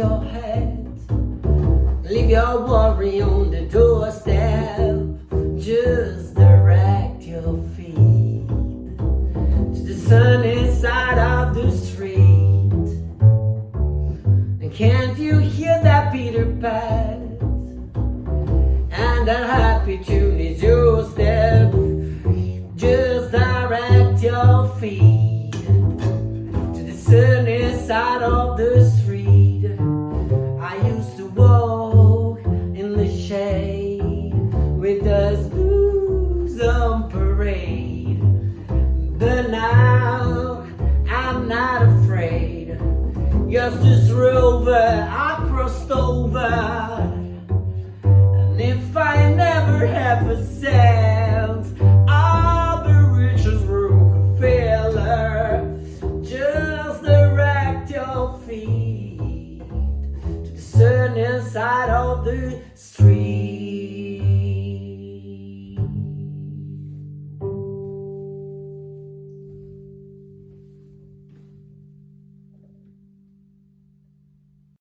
your head. Leave your worry on the doorstep. Just direct your feet to the sunny side of the street. And can't you hear that Peter Pan? And that happy tune is your step. Just direct your feet to the sunny side of the street. I used to walk in the shade with the blues on parade, but now I'm not afraid. Just this rover I crossed over, and if I never have a cent, I'll be rich as Rockefeller. Just direct your feet to the sunny side of the street.